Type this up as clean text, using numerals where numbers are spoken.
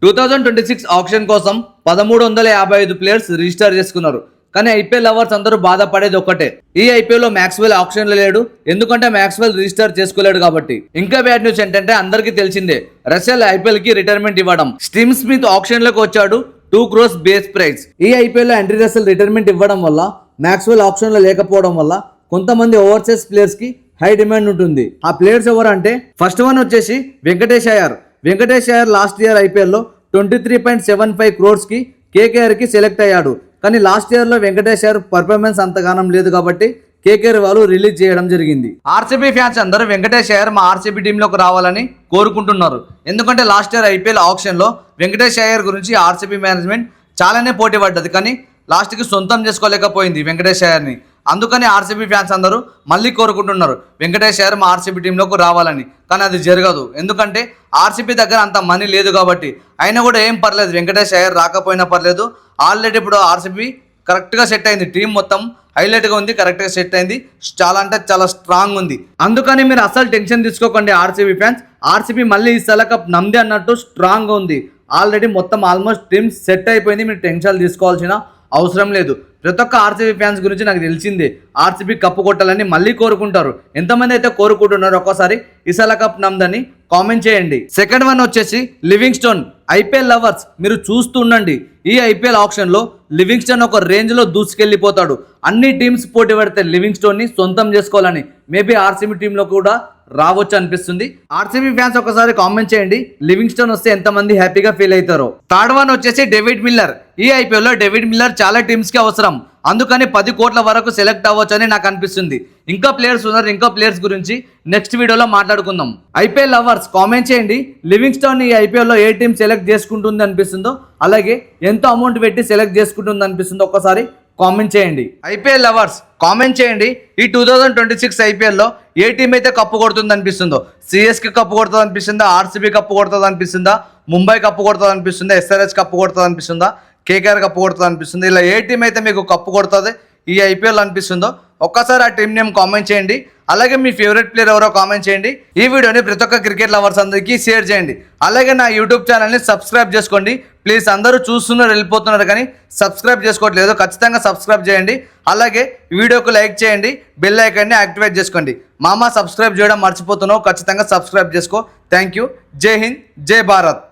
2026 option కోసం 1355 players register చేసుకున్నారు. కానీ ఐపీఎల్ లవర్స్ అందరూ బాధపడేది ఒక్కటే, ఈ ఐపీఎల్ లో మ్యాక్స్వెల్ ఆప్షన్ లో లేడు, ఎందుకంటే మ్యాక్స్వెల్ రిజిస్టర్ చేసుకోలేడు కాబట్టి. ఇంకా బ్యాడ్ న్యూస్ ఏంటంటే అందరికీ తెలిసిందే, రసెల్ ఐపీఎల్ కి రిటైర్మెంట్ ఇవ్వడం. స్టీవ్ స్మిత్ ఆప్షన్ లోకి వచ్చాడు, 2 crores బేస్ ప్రైస్. ఈ ఐపీఎల్ లో ఆండ్రీ రసెల్ రిటైర్మెంట్ ఇవ్వడం వల్ల, మ్యాక్స్వెల్ ఆప్షన్ లో లేకపోవడం వల్ల కొంతమంది ఓవర్సీస్ ప్లేయర్స్ కి హై డిమాండ్ ఉంటుంది. ఆ ప్లేయర్స్ ఎవరు అంటే, ఫస్ట్ వన్ వచ్చేసి Venkatesh Iyer. Venkatesh Iyer last year IPL లో 23.75 crores కి కేకేఆర్ కి సెలెక్ట్ అయ్యాడు. కానీ లాస్ట్ ఇయర్ లో వెంకటేష్ అయ్యర్ పర్ఫార్మెన్స్ అంతగానం లేదు కాబట్టి కేకేఆర్ వాళ్ళు రిలీజ్ చేయడం జరిగింది. ఆర్సీబీ ఫ్యాన్స్ అందరూ వెంకటేష్ అయ్యర్ మా ఆర్సీబీ టీంలోకి రావాలని కోరుకుంటున్నారు. ఎందుకంటే లాస్ట్ ఇయర్ ఐపీఎల్ ఆప్షన్ లో వెంకటేష్ అయ్యర్ గురించి ఆర్సీబీ మేనేజ్మెంట్ చాలానే పోటీ పడ్డది, కానీ లాస్ట్కి సొంతం చేసుకోలేకపోయింది వెంకటేష్ అయ్యర్ని. అందుకని ఆర్సీబీ ఫ్యాన్స్ అందరూ మళ్ళీ కోరుకుంటున్నారు వెంకటేష్ అయ్యర్ మా ఆర్సీబీ టీంలోకి రావాలని. కానీ అది జరగదు, ఎందుకంటే ఆర్సీబీ దగ్గర అంత మనీ లేదు కాబట్టి. అయినా కూడా ఏం పర్లేదు, వెంకటేష్ అయ్యర్ రాకపోయినా పర్లేదు. ఆల్రెడీ ఇప్పుడు ఆర్సీబీ కరెక్ట్గా సెట్ అయింది, టీం మొత్తం హైలైట్గా ఉంది, కరెక్ట్గా సెట్ అయింది, చాలా అంటే చాలా స్ట్రాంగ్ ఉంది. అందుకని మీరు అసలు టెన్షన్ తీసుకోకండి ఆర్సీబీ ఫ్యాన్స్. ఆర్సీబీ మళ్ళీ ఈ సెల కప్ నమ్ది అన్నట్టు స్ట్రాంగ్గా ఉంది. ఆల్రెడీ మొత్తం ఆల్మోస్ట్ టీమ్ సెట్ అయిపోయింది, మీరు టెన్షన్ తీసుకోవాల్సిన అవసరం లేదు. ప్రతి ఒక్క ఆర్సీబీ ఫ్యాన్స్ గురించి నాకు తెలిసిందే, ఆర్సీబీ కప్పు కొట్టాలని మళ్ళీ కోరుకుంటారు. ఎంతమంది అయితే కోరుకుంటున్నారు ఒక్కసారి ఇసాల కప్ నమ్దని కామెంట్ చేయండి. సెకండ్ వన్ వచ్చేసి లివింగ్స్టోన్. ఐపీఎల్ లవర్స్ మీరు చూస్తూ ఉండండి, ఈ ఐపీఎల్ ఆప్షన్లో లివింగ్స్టోన్ ఒక రేంజ్లో దూసుకెళ్ళిపోతాడు. అన్ని టీమ్స్ పోటీ పడితే లివింగ్స్టోన్ని సొంతం చేసుకోవాలని మేబీ ఆర్సీబీ టీంలో కూడా రావచ్చు అనిపిస్తుంది. ఆర్సీబీ ఫ్యాన్స్ ఒకసారి కామెంట్ చేయండి, లివింగ్స్టోన్ వస్తే ఎంతమంది హ్యాపీగా ఫీల్ అవుతారో. థర్డ్ వన్ వచ్చేసి డేవిడ్ మిల్లర్. ఈ ఐపీఎల్లో డేవిడ్ మిల్లర్ చాలా టీమ్స్కి అవసరం, అందుకని 10 కోట్ల వరకు సెలెక్ట్ అవ్వచ్చు అని నాకు అనిపిస్తుంది. ఇంకా ప్లేయర్స్ ఉన్నారు, ఇంకా ప్లేయర్స్ గురించి నెక్స్ట్ వీడియోలో మాట్లాడుకుందాం. ఐపీఎల్ లవర్స్ కామెంట్ చేయండి, లివింగ్స్టోన్ ఈ ఐపీఎల్లో ఏ టీం సెలెక్ట్ చేసుకుంటుంది అనిపిస్తుందో, అలాగే ఎంత అమౌంట్ పెట్టి సెలెక్ట్ చేసుకుంటుంది అనిపిస్తుందో ఒక్కసారి కామెంట్ చేయండి. ఐపీఎల్ లవర్స్ కామెంట్ చేయండి, ఈ 2026 ఐపీఎల్లో ఏ టీం అయితే కప్పు కొడుతుంది అనిపిస్తుందో. సిఎస్కే కప్పు కొడుతుంది అనిపిస్తుందా, ఆర్సీబీ కప్పు కొడుతుంది అనిపిస్తుందా, ముంబై కప్పు కొడుతుంది అనిపిస్తుందా, ఎస్ఆర్హెచ్ కప్పు కొడుతుంది అనిపిస్తుందా, కేకేఆర్ కప్పు కొడుతుంది అనిపిస్తుంది. ఇలా ఏ టీం అయితే మీకు కప్పు కొడుతుంది ఈ ఐపీఎల్ అనిపిస్తుందో ఒక్కసారి ఆ టీం నేమ్ కామెంట్ చేయండి. అలాగే మీ ఫేవరెట్ ప్లేయర్ ఎవరో కామెంట్ చేయండి. ఈ వీడియోని ప్రతి ఒక్క క్రికెట్ లవర్స్ అందరికీ షేర్ చేయండి. అలాగే నా యూట్యూబ్ ఛానల్ని సబ్స్క్రైబ్ చేసుకోండి ప్లీజ్. అందరూ చూస్తున్నారు వెళ్ళిపోతున్నారు కానీ సబ్స్క్రైబ్ చేసుకోవట్లేదు, ఖచ్చితంగా సబ్స్క్రైబ్ చేయండి. అలాగే వీడియోకు లైక్ చేయండి, బెల్ ఐకాన్ని యాక్టివేట్ చేసుకోండి. మామ సబ్స్క్రైబ్ చేయడం మర్చిపోతున్నావు, ఖచ్చితంగా సబ్స్క్రైబ్ చేసుకో. Thank you. జై హింద్, జై భారత్.